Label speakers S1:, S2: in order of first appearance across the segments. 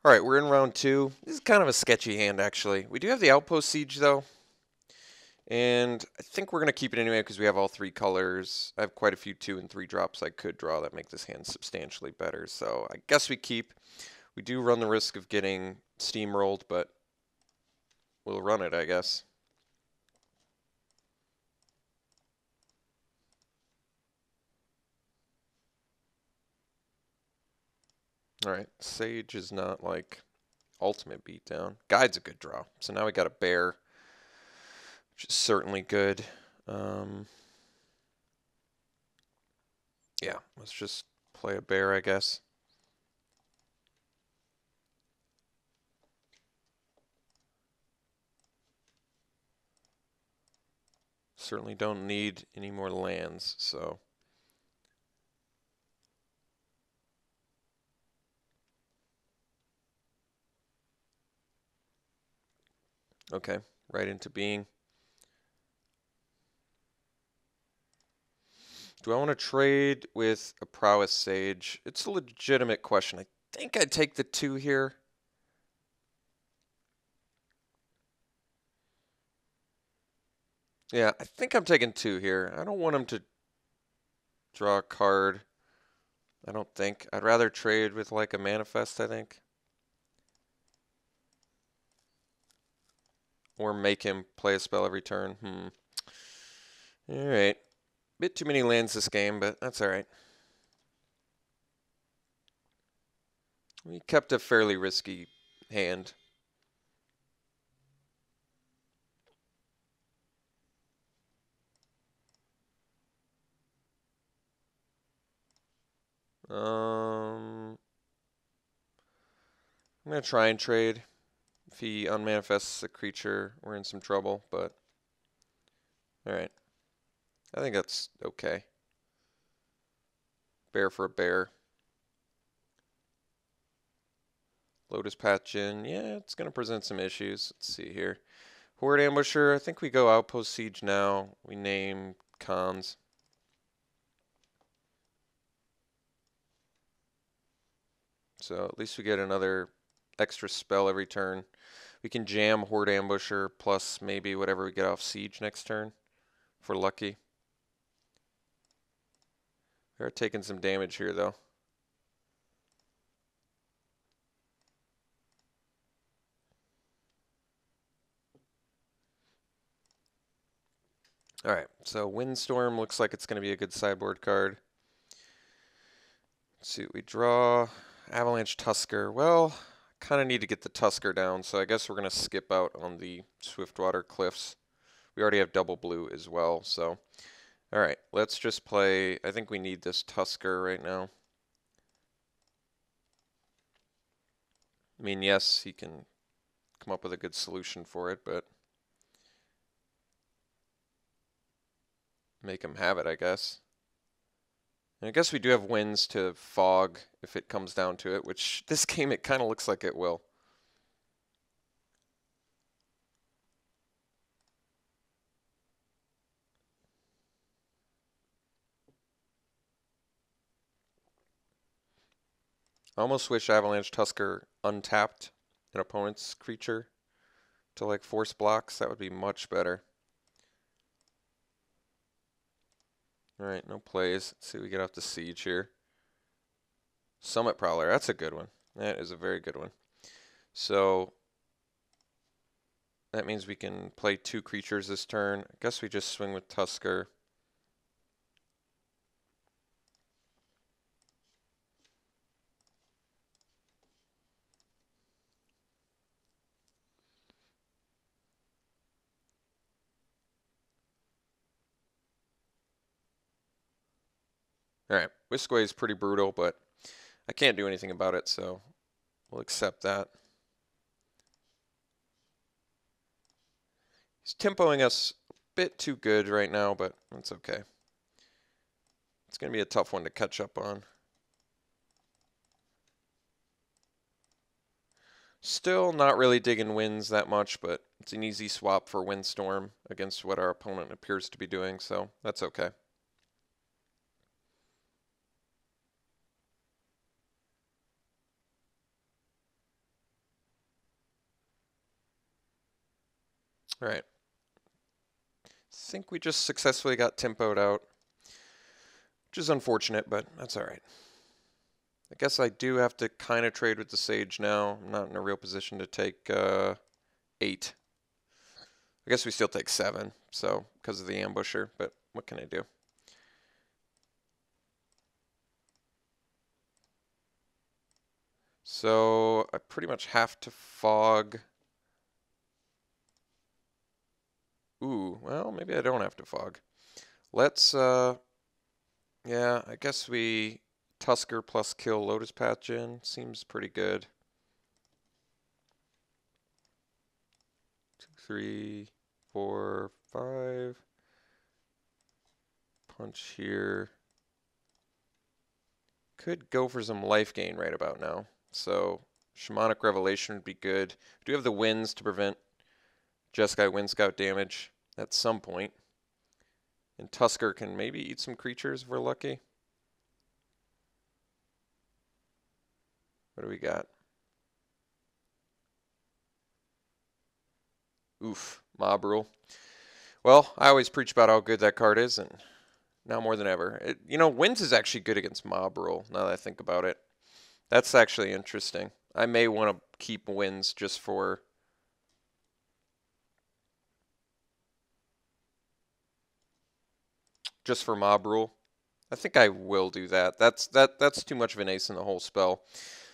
S1: All right, we're in round two. This is kind of a sketchy hand, actually. We do have the Outpost Siege, though. And I think we're going to keep it anyway because we have all three colors. I have quite a few 2 and 3 drops I could draw that make this hand substantially better. So I guess we keep. We do run the risk of getting steamrolled, but we'll run it, I guess. All right, Sage is not like ultimate beatdown. Guide's a good draw. So now we got a bear, which is certainly good. Yeah, let's just play a bear, I guess. Certainly don't need any more lands, so. Okay, right into being. Do I want to trade with a prowess sage? It's a legitimate question. I think I'd take the 2 here. Yeah, I think I'm taking 2 here. I don't want him to draw a card. I don't think. I'd rather trade with like a manifest, I think. Or make him play a spell every turn. Alright. Bit too many lands this game, but that's alright. We kept a fairly risky hand. I'm going to try and trade. If he unmanifests a creature, we're in some trouble, but alright. I think that's okay. Bear for a bear. Lotus Patchin, yeah, it's going to present some issues. Let's see here. Horde Ambusher, I think we go Outpost Siege now. We name cons. So at least we get another extra spell every turn. We can jam Horde Ambusher plus maybe whatever we get off Siege next turn if we're lucky. They're taking some damage here though. Alright, so Windstorm looks like it's going to be a good sideboard card. Let's see what we draw. Avalanche Tusker. Well, kind of need to get the Tusker down, so I guess we're going to skip out on the Swiftwater Cliffs. We already have double blue as well, so. Alright, let's just play. I think we need this Tusker right now. I mean, yes, he can come up with a good solution for it, but make him have it, I guess. And I guess we do have wins to fog if it comes down to it, which this game it kind of looks like it will. I almost wish Avalanche Tusker untapped an opponent's creature to like force blocks. That would be much better. Alright, no plays. Let's see what we get off the Siege here. Summit Prowler, that's a good one. That is a very good one. So that means we can play 2 creatures this turn. I guess we just swing with Tusker. Alright, Whiskaway is pretty brutal, but I can't do anything about it, so we'll accept that. He's tempoing us a bit too good right now, but that's okay. It's going to be a tough one to catch up on. Still not really digging wins that much, but it's an easy swap for Windstorm against what our opponent appears to be doing, so that's okay. All right. Think we just successfully got tempoed out, which is unfortunate, but that's all right. I guess I do have to kind of trade with the Sage now. I'm not in a real position to take 8. I guess we still take 7, so because of the ambusher, but what can I do? So I pretty much have to fog. Ooh, well, maybe I don't have to fog. Let's, yeah, I guess we Tusker plus kill Lotus Patch in. Seems pretty good. 2, 3, 4, 5. Punch here. Could go for some life gain right about now. So Shamanic Revelation would be good. We do have the winds to prevent Jeskai Wind Scout damage at some point. And Tusker can maybe eat some creatures if we're lucky. What do we got? Oof, Mob Rule. Well, I always preach about how good that card is, and now more than ever. Winds is actually good against Mob Rule, now that I think about it. That's actually interesting. I may want to keep Winds just for Mob Rule. I think I will do that. That's too much of an ace in the whole spell.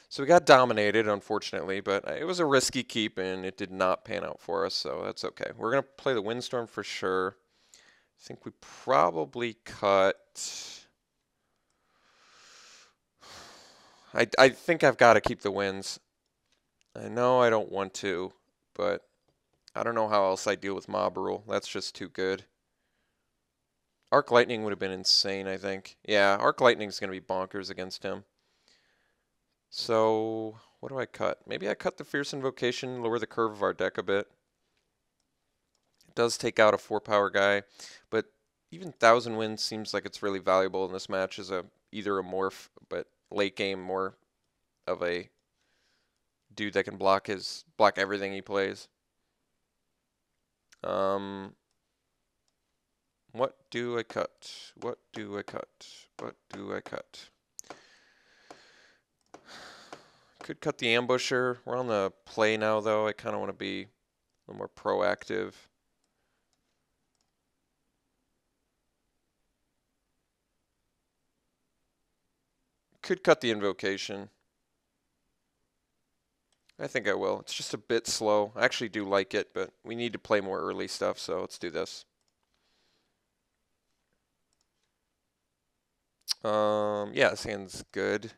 S1: So we got dominated, unfortunately, but it was a risky keep, and it did not pan out for us, so that's okay. We're going to play the Windstorm for sure. I think we probably cut... I think I've got to keep the Winds. I know I don't want to, but I don't know how else I deal with Mob Rule. That's just too good. Arc Lightning would have been insane, I think. Yeah, Arc Lightning's going to be bonkers against him. So, what do I cut? Maybe I cut the Fierce Invocation, lower the curve of our deck a bit. It does take out a 4-power guy, but even Thousand Winds seems like it's really valuable in this match as either a morph, but late game more of a dude that can block everything he plays. What do I cut? What do I cut? What do I cut? Could cut the Ambusher. We're on the play now, though. I kind of want to be a little more proactive. Could cut the Invocation. I think I will. It's just a bit slow. I actually do like it, but we need to play more early stuff, so let's do this. Yeah, this hand's good.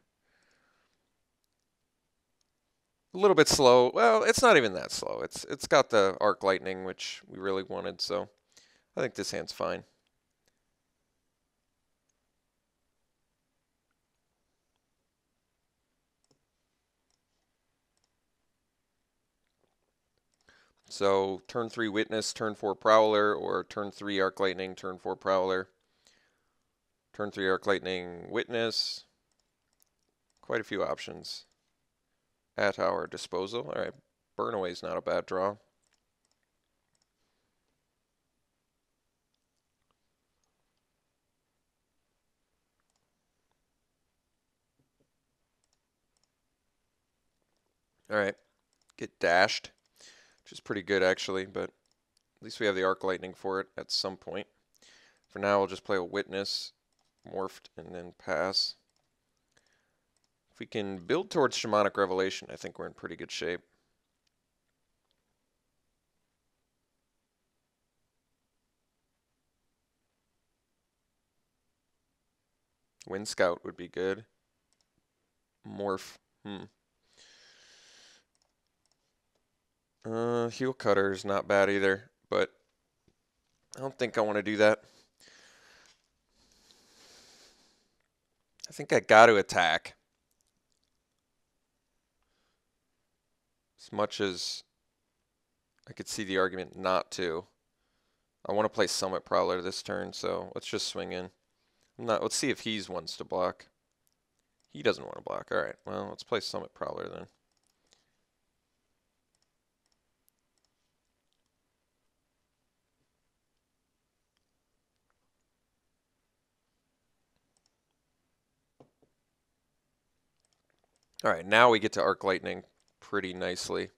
S1: A little bit slow. Well, it's not even that slow. It's got the Arc Lightning, which we really wanted, so I think this hand's fine. So turn 3 Witness, turn 4 Prowler, or turn 3 Arc Lightning, turn 4 Prowler. Turn 3 Arc Lightning, Witness. Quite a few options at our disposal. All right, Burn Away's not a bad draw. All right, get dashed, which is pretty good actually, but at least we have the Arc Lightning for it at some point. For now, we'll just play a Witness, Morphed, and then pass. If we can build towards Shamanic Revelation, I think we're in pretty good shape. Wind Scout would be good. Morph. Heel Cutter is not bad either, but I don't think I want to do that. I think I got to attack. As much as I could see the argument not to. I want to play Summit Prowler this turn, so let's just swing in. Let's see if he wants to block. He doesn't want to block. All right, well, let's play Summit Prowler then. All right, now we get to Arc Lightning pretty nicely.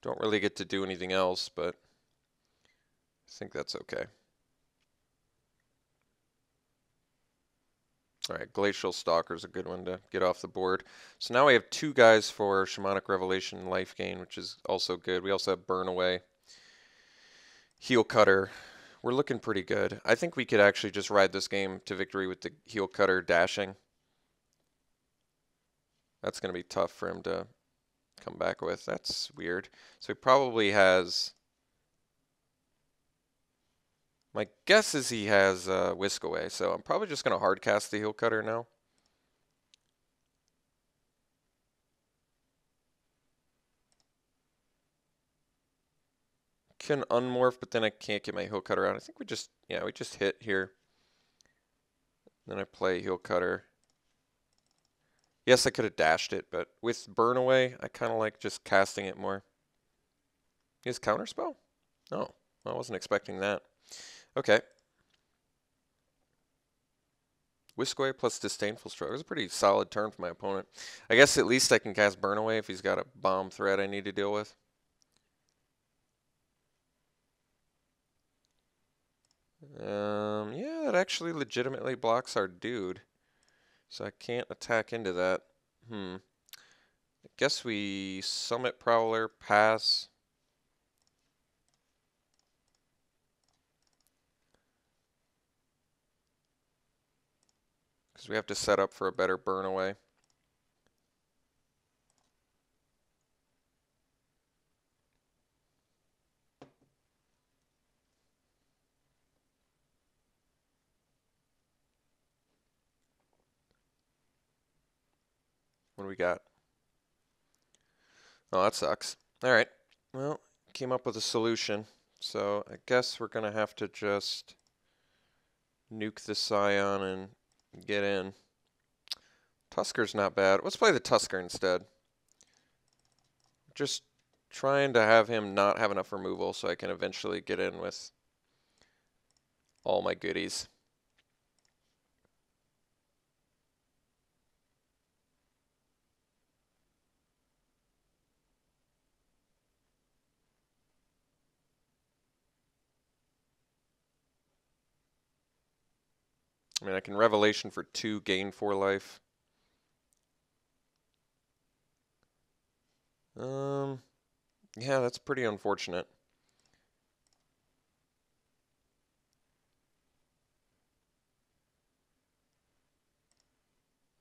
S1: Don't really get to do anything else, but I think that's okay. All right, Glacial Stalker is a good one to get off the board. So now we have 2 guys for Shamanic Revelation and Life Gain, which is also good. We also have Burn Away, Heel Cutter. We're looking pretty good. I think we could actually just ride this game to victory with the Heel Cutter dashing. That's going to be tough for him to come back with. That's weird. So he probably has... My guess is he has Whisk Away, so I'm probably just going to hard cast the Heel Cutter now. Can unmorph, but then I can't get my Heel Cutter out. I think we just hit here. Then I play Heel Cutter. Yes, I could have dashed it, but with Burn Away, I kind of like just casting it more. His Counterspell? Oh, I wasn't expecting that. Okay. Whisk Away plus Disdainful Stroke. It was a pretty solid turn for my opponent. I guess at least I can cast Burn Away if he's got a bomb threat I need to deal with. Yeah, that actually legitimately blocks our dude. So I can't attack into that. I guess we Summit Prowler, pass. Because we have to set up for a better Burn Away. What do we got? Oh, that sucks. All right. Well, came up with a solution. So I guess we're going to have to just nuke the Scion and get in. Tusker's not bad. Let's play the Tusker instead. Just trying to have him not have enough removal so I can eventually get in with all my goodies. I mean, I can Revelation for 2, gain 4 life. Yeah, that's pretty unfortunate.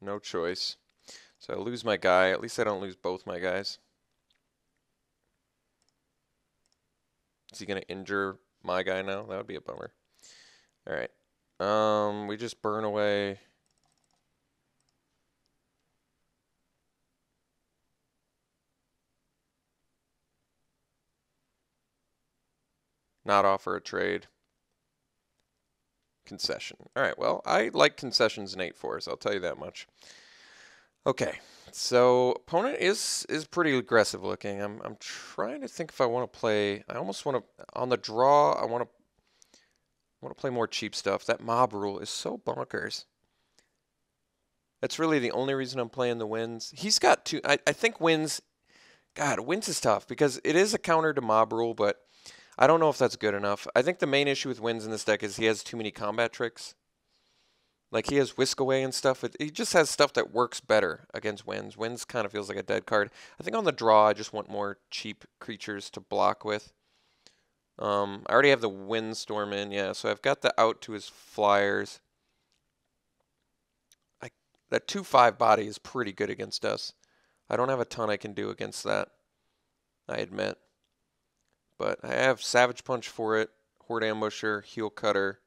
S1: No choice. So I lose my guy. At least I don't lose both my guys. Is he going to injure my guy now? That would be a bummer. All right. We just burn away. Not offer a trade. Concession. All right, well, I like concessions in 8-4s, I'll tell you that much. Okay, so opponent is pretty aggressive looking. I'm trying to think if I want to play. I almost want to on the draw. I want to play more cheap stuff. That mob rule is so bonkers. That's really the only reason I'm playing the wins. He's got 2. I think wins. God, wins is tough because it is a counter to mob rule, but I don't know if that's good enough. I think the main issue with wins in this deck is he has too many combat tricks. Like he has Whisk Away and stuff. He just has stuff that works better against wins. Wins kind of feels like a dead card. I think on the draw, I just want more cheap creatures to block with. I already have the Windstorm in, yeah. So I've got the out to his flyers. That 2/5 body is pretty good against us. I don't have a ton I can do against that, I admit. But I have Savage Punch for it, Horde Ambusher, Heel Cutter,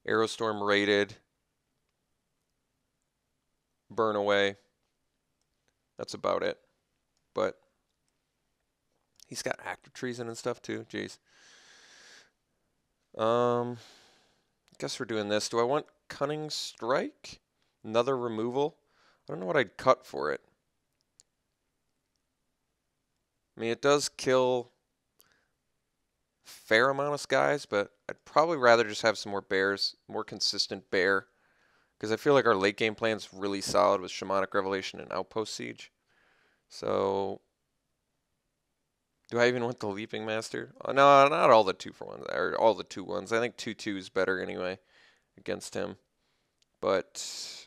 S1: Aerostorm rated, Burn Away. That's about it. But he's got Active Treason and stuff too. Jeez. Guess we're doing this. Do I want Cunning Strike? Another removal? I don't know what I'd cut for it. I mean, it does kill fair amount of skies, but I'd probably rather just have some more bears, more consistent bear, because I feel like our late game plan's really solid with Shamanic Revelation and Outpost Siege. So, do I even want the Leaping Master? No, not all the 2-for-1s, or all the 2-1s. I think 2-2 is better anyway against him. But,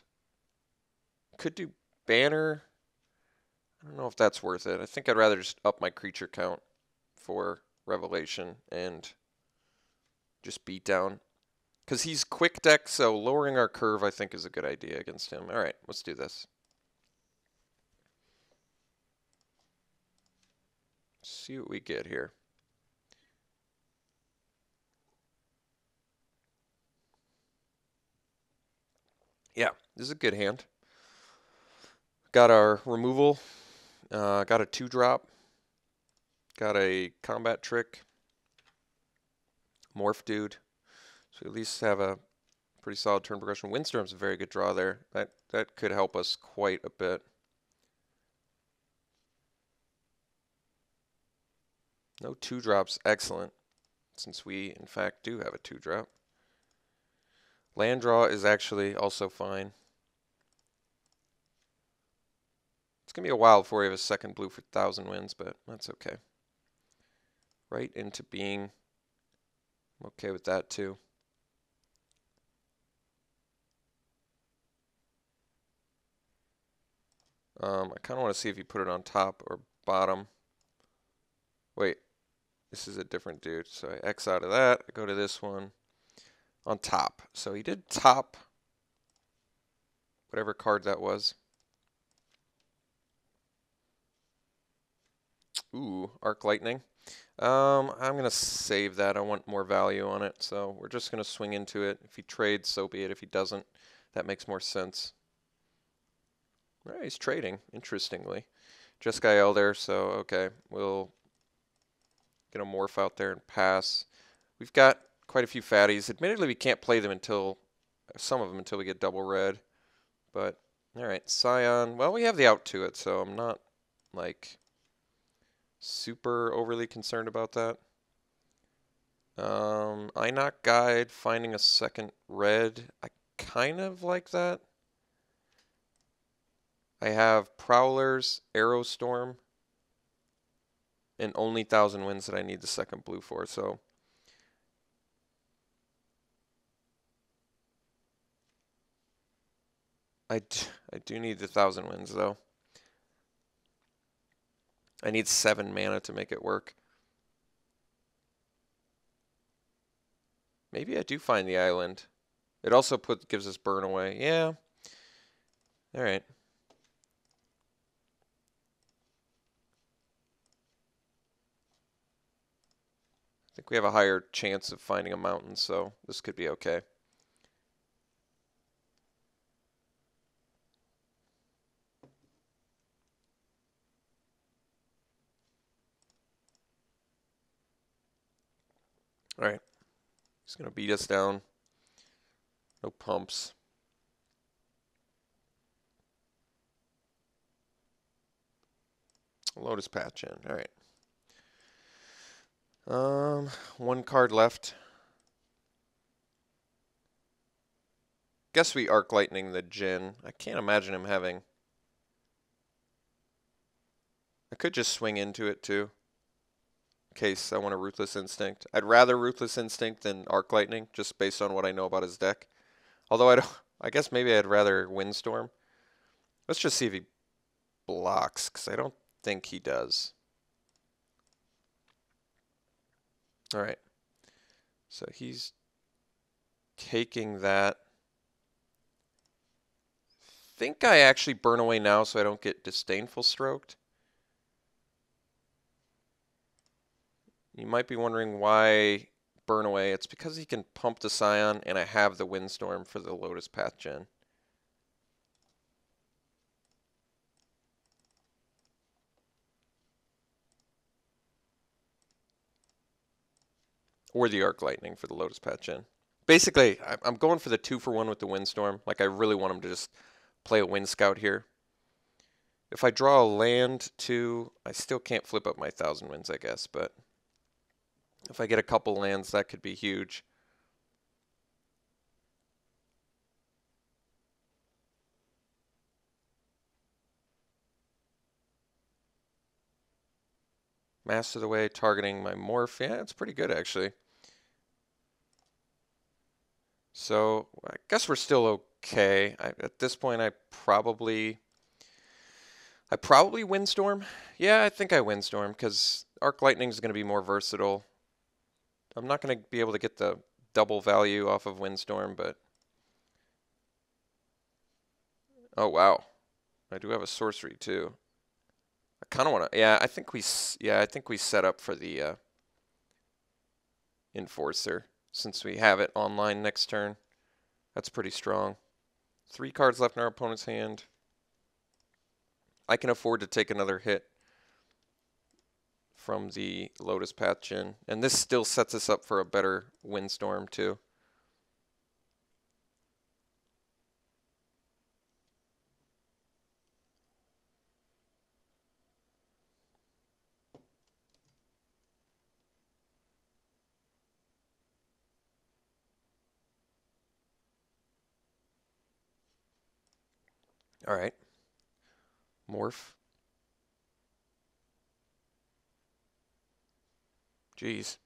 S1: could do Banner. I don't know if that's worth it. I think I'd rather just up my creature count for Revelation and just beat down. Because he's quick deck, so lowering our curve I think is a good idea against him. Alright, let's do this. See what we get here. Yeah, this is a good hand. Got our removal. Got a 2-drop. Got a combat trick. Morph dude. So we at least have a pretty solid turn progression. Windstorm's a very good draw there. That could help us quite a bit. No 2-drops, excellent. Since we, in fact, do have a 2-drop. Land draw is actually also fine. It's going to be a while before we have a second blue for 1,000 wins, but that's okay. Right into being. I'm okay with that too. I kind of want to see if you put it on top or bottom. Wait, this is a different dude. So I X out of that. I go to this one on top. So he did top whatever card that was. Ooh, Arc Lightning. I'm going to save that. I want more value on it. So we're just going to swing into it. If he trades, so be it. If he doesn't, that makes more sense. All right, he's trading, interestingly. Jeskai Elder, so okay, we'll get a morph out there and pass. We've got quite a few fatties. Admittedly, we can't play them until, some of them until we get double red. But, all right, Scion. Well, we have the out to it, so I'm not, like, super overly concerned about that. Inoc Guide, finding a second red. I kind of like that. I have Prowlers, Aerostorm, and only 1,000 wins that I need the second blue for, so. I do need the 1,000 wins, though. I need 7 mana to make it work. Maybe I do find the island. It also gives us burn away. Yeah. All right. I think we have a higher chance of finding a mountain, so this could be okay. All right. He's going to beat us down. No pumps. Lotus Patch in. All right. One card left. Guess we Arc Lightning the Djinn. I can't imagine him having. I could just swing into it too. In case I want a Ruthless Instinct. I'd rather Ruthless Instinct than Arc Lightning, just based on what I know about his deck. Although I guess maybe I'd rather Windstorm. Let's just see if he blocks, because I don't think he does. All right. So he's taking that. I think I actually burn away now so I don't get Disdainful Stroked. You might be wondering why burn away. It's because he can pump the Scion, and I have the Windstorm for the Lotus Path Gen. Or the Arc Lightning for the Lotus Path Gen. Basically, I'm going for the 2-for-1 with the Windstorm. Like, I really want him to just play a Wind Scout here. If I draw a land too, I still can't flip up my 1,000 wins, I guess, but If I get a couple lands, that could be huge. Master the Way, targeting my Morph. Yeah, it's pretty good, actually. So, I guess we're still okay. At this point, I probably Windstorm. Yeah, I think I Windstorm, because Arc Lightning is going to be more versatile. I'm not going to be able to get the double value off of Windstorm, but... Oh, wow. I do have a sorcery, too. I kind of want to... Yeah, I think we set up for the Enforcer, since we have it online next turn. That's pretty strong. 3 cards left in our opponent's hand. I can afford to take another hit from the Lotus Path Djinn. And this still sets us up for a better Windstorm, too. All right. Morph. Jeez.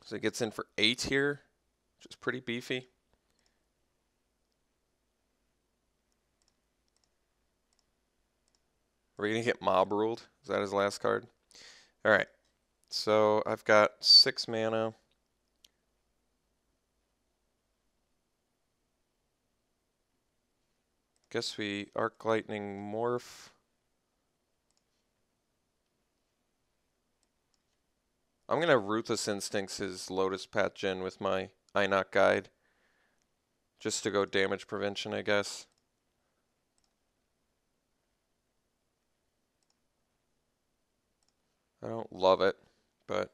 S1: So it gets in for 8 here, which is pretty beefy. Are we going to get Mob Ruled? Is that his last card? All right. So I've got 6 mana. Guess we Arc Lightning Morph. I'm going to Ruthless Instincts his Lotus Path Djinn with my Einok Guide. Just to go damage prevention, I guess. I don't love it, but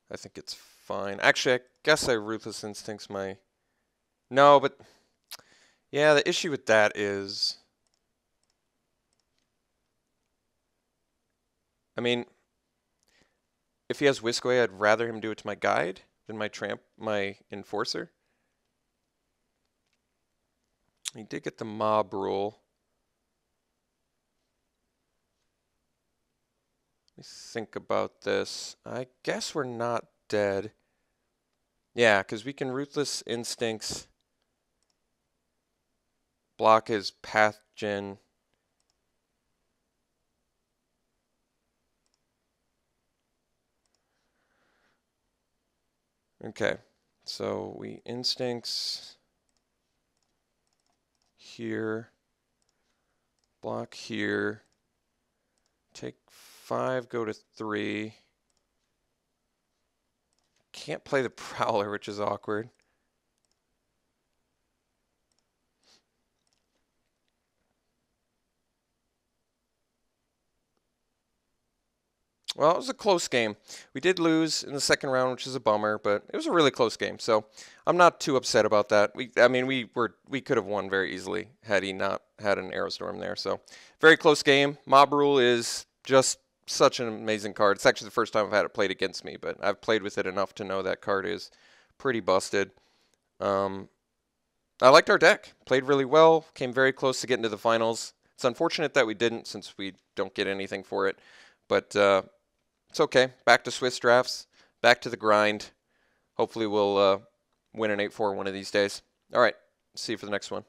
S1: I think it's fine. Actually, I guess I Ruthless Instincts my... No, but... Yeah, the issue with that is... I mean, if he has Whisk Away, I'd rather him do it to my Guide than my Enforcer. He did get the Mob Rule. Let me think about this. I guess we're not dead. Yeah, because we can Ruthless Instincts, block his Path Djinn. Okay, so we Instincts here, block here, take 5, go to 3. Can't play the Prowler, which is awkward. Well, it was a close game. We did lose in the second round, which is a bummer, but it was a really close game. So I'm not too upset about that. We could have won very easily had he not had an Aerostorm there. So very close game. Mob Rule is just such an amazing card. It's actually the first time I've had it played against me, but I've played with it enough to know that card is pretty busted. I liked our deck. Played really well. Came very close to getting to the finals. It's unfortunate that we didn't, since we don't get anything for it. But it's okay. Back to Swiss drafts. Back to the grind. Hopefully we'll win an 8-4 one of these days. All right. See you for the next one.